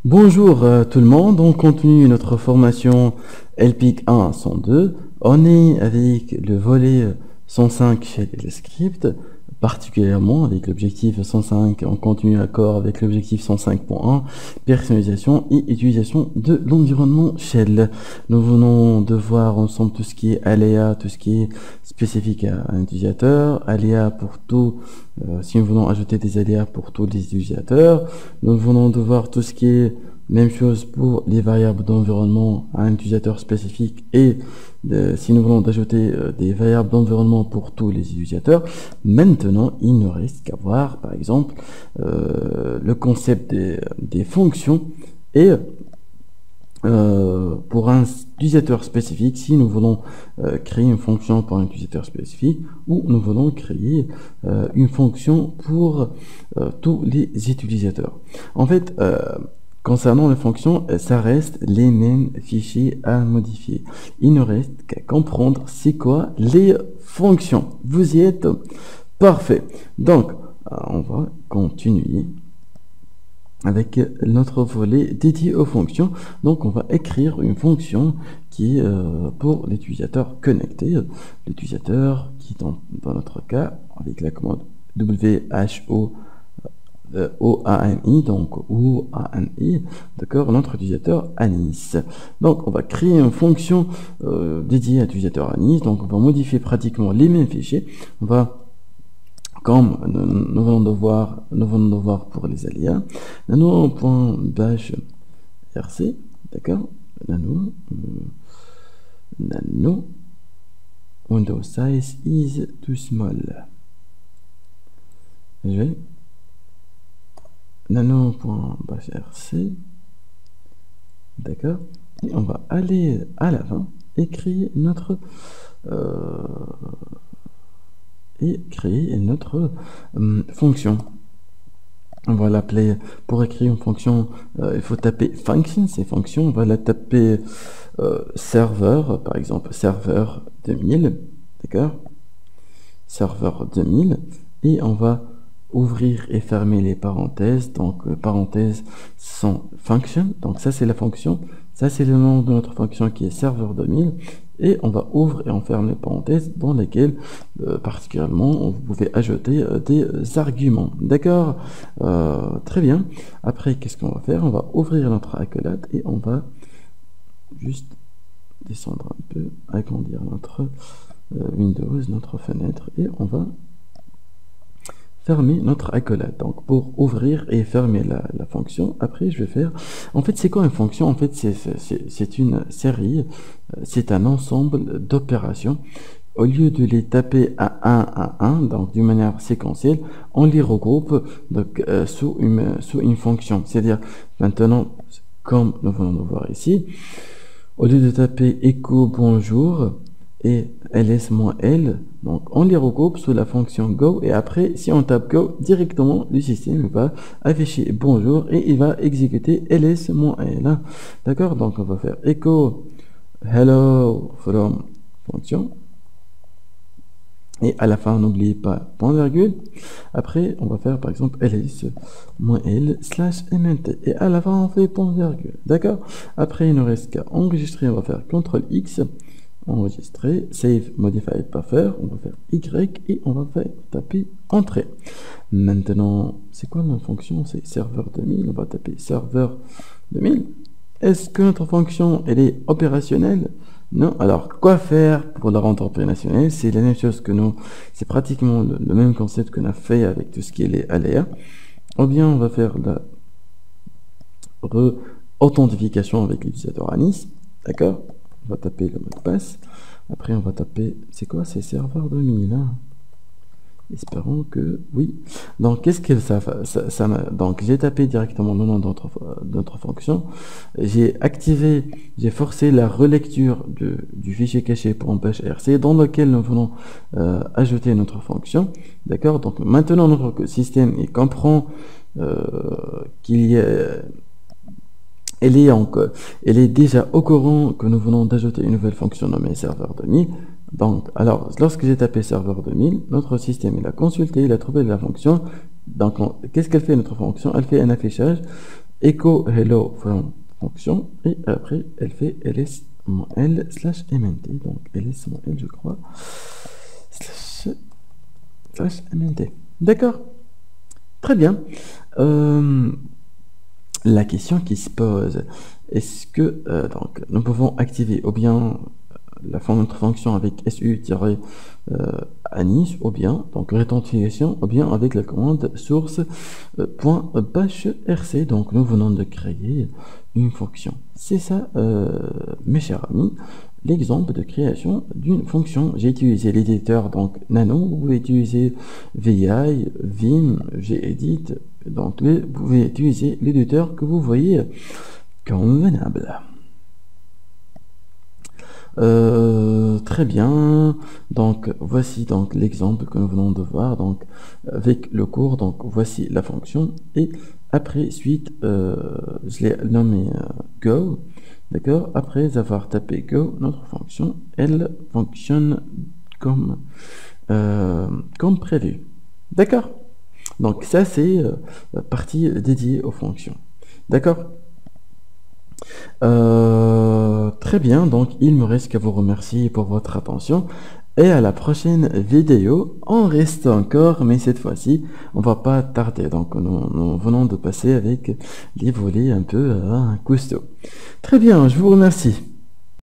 Bonjour tout le monde, on continue notre formation LPIC 1 102. On est avec le volet 105 chez les scripts, particulièrement avec l'objectif 105, on continue encore avec l'objectif 105.1, personnalisation et utilisation de l'environnement Shell. Nous venons de voir ensemble tout ce qui est aléa, tout ce qui est spécifique à un utilisateur, aléa pour tout, si nous voulons ajouter des aléas pour tous les utilisateurs. Nous venons de voir tout ce qui est même chose pour les variables d'environnement à un utilisateur spécifique et si nous voulons ajouter des variables d'environnement pour tous les utilisateurs. Maintenant, il ne reste qu'à voir, par exemple, le concept des fonctions et pour un utilisateur spécifique, si nous voulons créer une fonction pour un utilisateur spécifique ou nous voulons créer une fonction pour tous les utilisateurs. En fait, concernant les fonctions, ça reste les mêmes fichiers à modifier. Il ne reste qu'à comprendre c'est quoi les fonctions. Vous y êtes parfait. Donc, on va continuer avec notre volet dédié aux fonctions. Donc, on va écrire une fonction qui est pour l'utilisateur connecté. L'utilisateur qui, dans notre cas, avec la commande who OANI, donc OANI, d'accord, notre utilisateur Anis. Donc, on va créer une fonction dédiée à l'utilisateur Anis. Donc, on va modifier pratiquement les mêmes fichiers. On va, comme nous venons de voir pour les aléas, nano.bash rc, d'accord, nano window size is too small. Je vais nano.bashrc, d'accord, et on va aller à l'avant et créer notre fonction. On va l'appeler, pour écrire une fonction, il faut taper function, ces fonctions, on va la taper serveur, par exemple serveur 2000, d'accord, serveur 2000, et on va ouvrir et fermer les parenthèses. Donc parenthèses sont function, donc ça c'est la fonction, ça c'est le nom de notre fonction qui est serveur 2000, et on va ouvrir et on ferme les parenthèses dans lesquelles particulièrement vous pouvez ajouter des arguments, d'accord. Très bien. Après, qu'est-ce qu'on va faire? On va ouvrir notre accolade et on va juste descendre un peu, agrandir notre Windows, notre fenêtre, et on va fermer notre accolade. Donc pour ouvrir et fermer la fonction, après je vais faire, en fait c'est quoi une fonction? En fait c'est une série, c'est un ensemble d'opérations. Au lieu de les taper à un, donc d'une manière séquentielle, on les regroupe donc, sous une fonction. C'est-à-dire maintenant, comme nous venons de voir ici, au lieu de taper echo bonjour et ls-l, donc on les regroupe sous la fonction go, et après si on tape go, directement le système va afficher bonjour et il va exécuter ls-l, d'accord. Donc on va faire echo hello from fonction, et à la fin n'oubliez pas point virgule. Après on va faire par exemple ls-l/mnt, et à la fin on fait point virgule, d'accord. Après il ne reste qu'à enregistrer. On va faire CTRL X, enregistrer, save modified buffer, on va faire Y et on va faire taper entrée. Maintenant, c'est quoi notre fonction? C'est serveur 2000, on va taper serveur 2000. Est-ce que notre fonction elle est opérationnelle? Non. Alors quoi faire pour la rendre opérationnelle? C'est la même chose que nous, c'est pratiquement le même concept qu'on a fait avec tout ce qui est les aléas. Ou bien on va faire la authentification avec l'utilisateur Anis, d'accord. On va taper le mot de passe. Après, on va taper, c'est quoi? C'est serveur 2000, hein? Espérons que oui. Donc, qu'est-ce que ça donc, j'ai tapé directement le nom de notre fonction. J'ai activé, j'ai forcé la relecture du fichier caché pour bash rc dans lequel nous voulons ajouter notre fonction. D'accord? Donc, maintenant, notre système il comprend qu'il y a elle est déjà au courant que nous venons d'ajouter une nouvelle fonction nommée serveur 2000. Donc, alors, lorsque j'ai tapé serveur 2000, notre système il a consulté, il a trouvé la fonction. Donc, qu'est-ce qu'elle fait notre fonction? Elle fait un affichage echo hello from fonction, et après elle fait ls-l slash mnt, donc ls-l je crois, slash mnt. D'accord, très bien. La question qui se pose, est-ce que donc nous pouvons activer ou bien notre fonction avec su-anis, ou bien donc rétention, ou bien avec la commande source .bash rc. Donc nous venons de créer une fonction. C'est ça, mes chers amis, l'exemple de création d'une fonction. J'ai utilisé l'éditeur donc Nano, vous pouvez utiliser VI, Vim, Gedit, donc vous pouvez utiliser l'éditeur que vous voyez convenable. Très bien, donc voici donc l'exemple que nous venons de voir, donc avec le cours. Donc voici la fonction, et après suite je l'ai nommé go. D'accord, après avoir tapé go, notre fonction elle fonctionne comme prévu. D'accord, donc ça c'est partie dédiée aux fonctions. D'accord. Très bien, donc il me reste qu'à vous remercier pour votre attention, et à la prochaine vidéo. On reste encore, mais cette fois-ci on va pas tarder, donc nous venons de passer avec les volets un peu costauds. Très bien, je vous remercie.